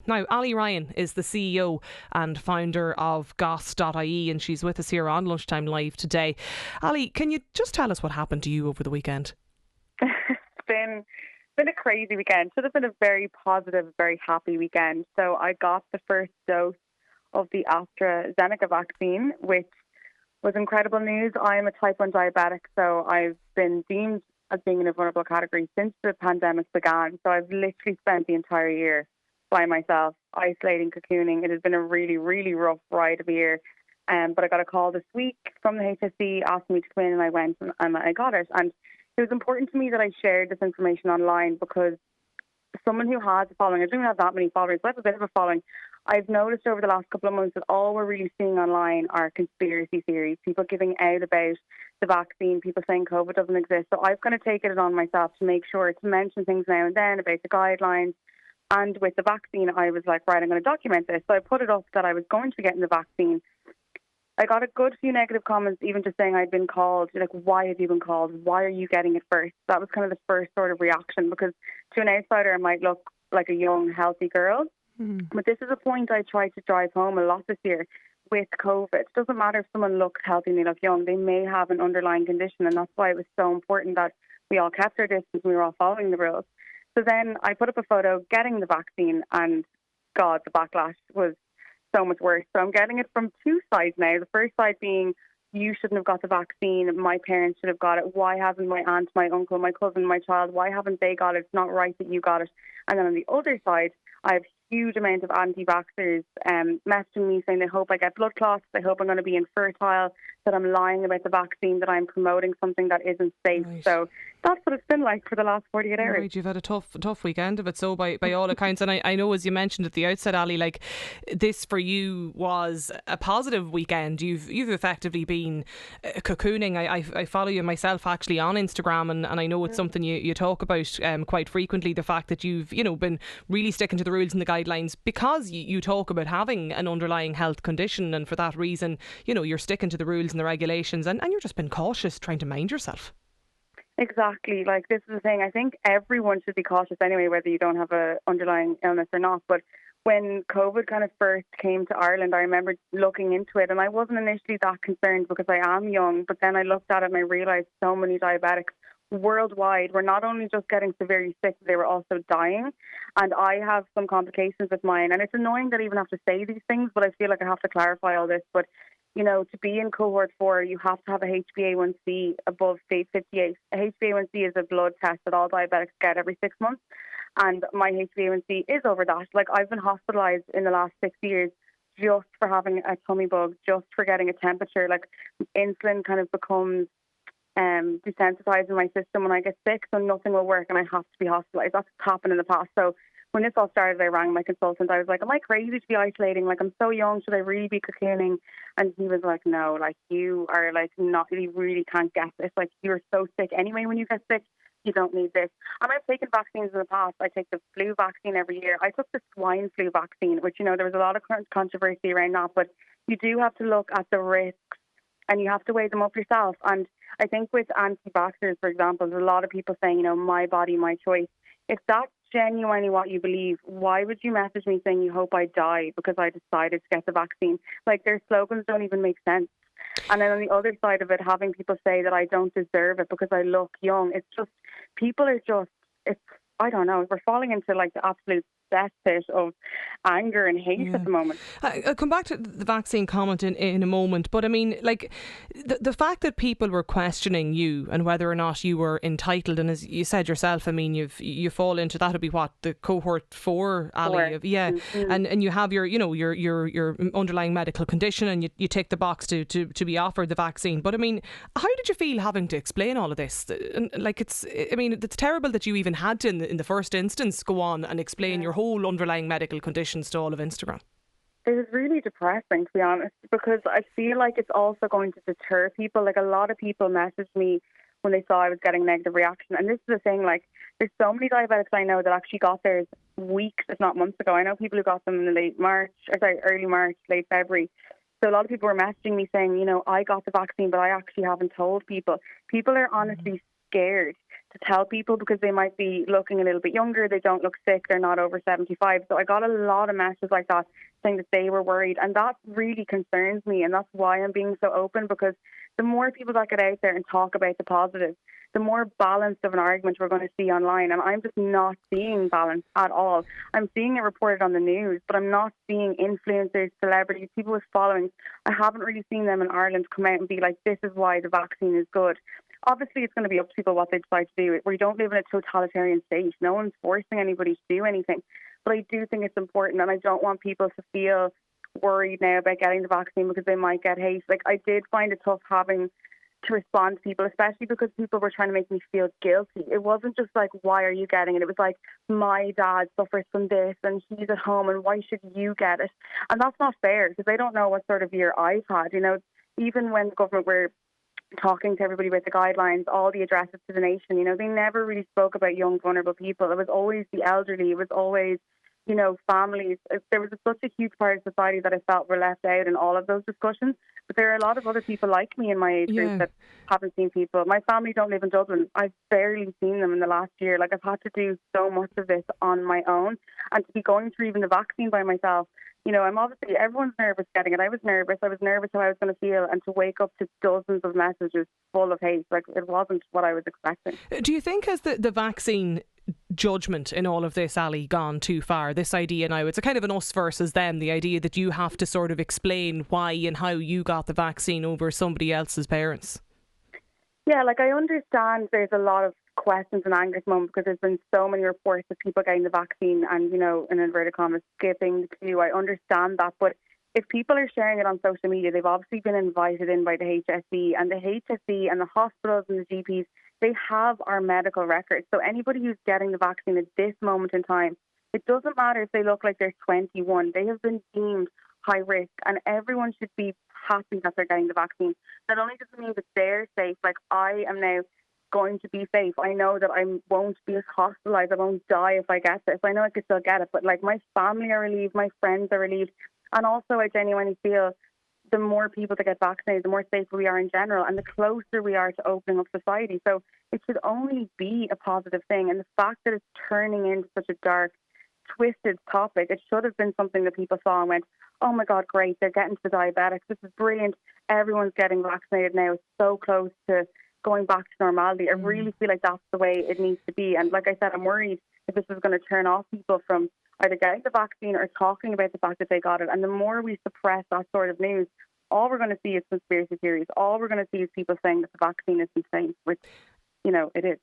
Now, Ali Ryan is the CEO and founder of Goss.ie, and she's with us here on Lunchtime Live today. Ali, can you just tell us what happened to you over the weekend? It's been a crazy weekend. Should have been a very positive, very happy weekend. So I got the first dose of the AstraZeneca vaccine, which was incredible news. I am a type 1 diabetic, so I've been deemed as being in a vulnerable category since the pandemic began. So I've literally spent the entire year by myself, isolating, cocooning. It has been a really, really rough ride of a year. But I got a call this week from the HSE asking me to come in, and I went and I got it. And it was important to me that I shared this information online because someone who has a following, I don't even have that many followers, but I have a bit of a following. I've noticed over the last couple of months that all we're really seeing online are conspiracy theories, people giving out about the vaccine, people saying COVID doesn't exist. So I've kind of taken it on myself to make sure to mention things now and then about the guidelines. And with the vaccine, I was like, right, I'm going to document this. So I put it up that I was going to be getting the vaccine. I got a good few negative comments, even just saying I'd been called, like, why have you been called? Why are you getting it first? That was kind of the first sort of reaction, because to an outsider, I might look like a young, healthy girl. But this is a point I tried to drive home a lot this year with COVID. It doesn't matter if someone looks healthy and they look young. They may have an underlying condition, and that's why it was so important that we all kept our distance and we were all following the rules. So then I put up a photo getting the vaccine, and God, the backlash was so much worse. So I'm getting it from two sides now. The first side being, you shouldn't have got the vaccine. My parents should have got it. Why haven't my aunt, my uncle, my cousin, my child, why haven't they got it? It's not right that you got it. And then on the other side, I have huge amount of anti-vaxxers messaging me saying they hope I get blood clots, they hope I'm going to be infertile, that I'm lying about the vaccine, that I'm promoting something that isn't safe. Right. So that's what it's been like for the last 48 hours. Right, you've had a tough weekend of it, so by all accounts. And I know, as you mentioned at the outset, Ali, like, this for you was a positive weekend. You've effectively been cocooning. I follow you myself actually on Instagram, and I know it's something you talk about quite frequently, the fact that you've been really sticking to the rules and the guidelines, because you talk about having an underlying health condition, and for that reason you're sticking to the rules and the regulations, and you're just been cautious, trying to mind yourself. Exactly. Like, this is the thing. I think everyone should be cautious anyway, whether you don't have an underlying illness or not. But when COVID kind of first came to Ireland, I remember looking into it, and I wasn't initially that concerned because I am young. But then I looked at it and I realised so many diabetics worldwide were not only just getting severely sick, they were also dying. And I have some complications with mine. And it's annoying that I even have to say these things, but I feel like I have to clarify all this. But to be in cohort 4, you have to have a HbA1c above state 58. A HbA1c is a blood test that all diabetics get every 6 months. And my HbA1c is over that. Like, I've been hospitalised in the last 6 years just for having a tummy bug, just for getting a temperature. Like, insulin kind of becomes desensitized in my system when I get sick, so nothing will work and I have to be hospitalised. That's happened in the past. So when this all started, I rang my consultant. I was like, am I crazy to be isolating? Like, I'm so young, should I really be cocooning? And he was like, no, like, you are like not, you really can't get this. Like, you're so sick anyway when you get sick. You don't need this. And I've taken vaccines in the past. I take the flu vaccine every year. I took the swine flu vaccine, which, there was a lot of controversy around that. But you do have to look at the risks and you have to weigh them up yourself. And I think with anti-vaxxers, for example, there's a lot of people saying, my body, my choice. If that's genuinely what you believe, why would you message me saying you hope I die because I decided to get the vaccine? Like, their slogans don't even make sense. And then on the other side of it, having people say that I don't deserve it because I look young, it's just, people are just, I don't know, we're falling into like the absolute cesspit of anger and hate at the moment. I'll come back to the vaccine comment in a moment, but I mean, like, the fact that people were questioning you and whether or not you were entitled, and as you said yourself, I mean, you fall into, that would be what, the cohort 4, Ali, and you have your underlying medical condition, and you tick the box to be offered the vaccine. But I mean, how did you feel having to explain all of this? And like, it's terrible that you even had to in the first instance go on and explain your whole underlying medical conditions to all of Instagram. It was really depressing, to be honest, because I feel like it's also going to deter people. Like, a lot of people messaged me when they saw I was getting negative reaction. And this is the thing, like, there's so many diabetics I know that actually got theirs weeks, if not months ago. I know people who got them in early March, late February. So a lot of people were messaging me saying, I got the vaccine, but I actually haven't told people. People are honestly scared to tell people because they might be looking a little bit younger, they don't look sick, they're not over 75. So I got a lot of messages like that saying that they were worried, and that really concerns me, and that's why I'm being so open, because the more people that get out there and talk about the positive, the more balanced of an argument we're going to see online. And I'm just not seeing balance at all. I'm seeing it reported on the news, but I'm not seeing influencers, celebrities, people with followings. I haven't really seen them in Ireland come out and be like, this is why the vaccine is good. Obviously, it's going to be up to people what they decide to do. We don't live in a totalitarian state. No one's forcing anybody to do anything. But I do think it's important, and I don't want people to feel worried now about getting the vaccine because they might get hate. Like, I did find it tough having to respond to people, especially because people were trying to make me feel guilty. It wasn't just like, why are you getting it? It was like, my dad suffers from this and he's at home and why should you get it? And that's not fair because they don't know what sort of year I've had. You know, even when the government were talking to everybody about the guidelines, all the addresses to the nation, you know, they never really spoke about young, vulnerable people. It was always the elderly. It was always, you know, families. There was such a huge part of society that I felt were left out in all of those discussions. But there are a lot of other people like me in my age group that haven't seen people. My family don't live in Dublin. I've barely seen them in the last year. Like, I've had to do so much of this on my own. And to be going through even the vaccine by myself, you know, everyone's nervous getting it. I was nervous how I was going to feel, and to wake up to dozens of messages full of hate, like, it wasn't what I was expecting. Do you think has the vaccine judgment in all of this, Ali, gone too far? This idea now, it's a kind of an us versus them, the idea that you have to sort of explain why and how you got the vaccine over somebody else's parents. Yeah, like, I understand there's a lot of questions and anger at the moment because there's been so many reports of people getting the vaccine and, you know, in inverted commas, skipping the queue. I understand that, but if people are sharing it on social media, they've obviously been invited in by the HSE, and the HSE and the hospitals and the GPs, they have our medical records. So anybody who's getting the vaccine at this moment in time, it doesn't matter if they look like they're 21, they have been deemed high risk, and everyone should be happy that they're getting the vaccine. Not only does it mean that they're safe, like, I am now going to be safe. I know that I won't be hospitalised, I won't die if I get this. I know I could still get it, but like, my family are relieved, my friends are relieved. And also, I genuinely feel the more people that get vaccinated, the more safer we are in general, and the closer we are to opening up society. So it should only be a positive thing. And the fact that it's turning into such a dark, twisted topic, it should have been something that people saw and went, oh my God, great, they're getting to the diabetics. This is brilliant. Everyone's getting vaccinated now. It's so close to going back to normality. I really feel like that's the way it needs to be. And like I said, I'm worried if this is going to turn off people from either getting the vaccine or talking about the fact that they got it. And the more we suppress that sort of news, all we're going to see is conspiracy theories. All we're going to see is people saying that the vaccine is insane, which, you know, it is.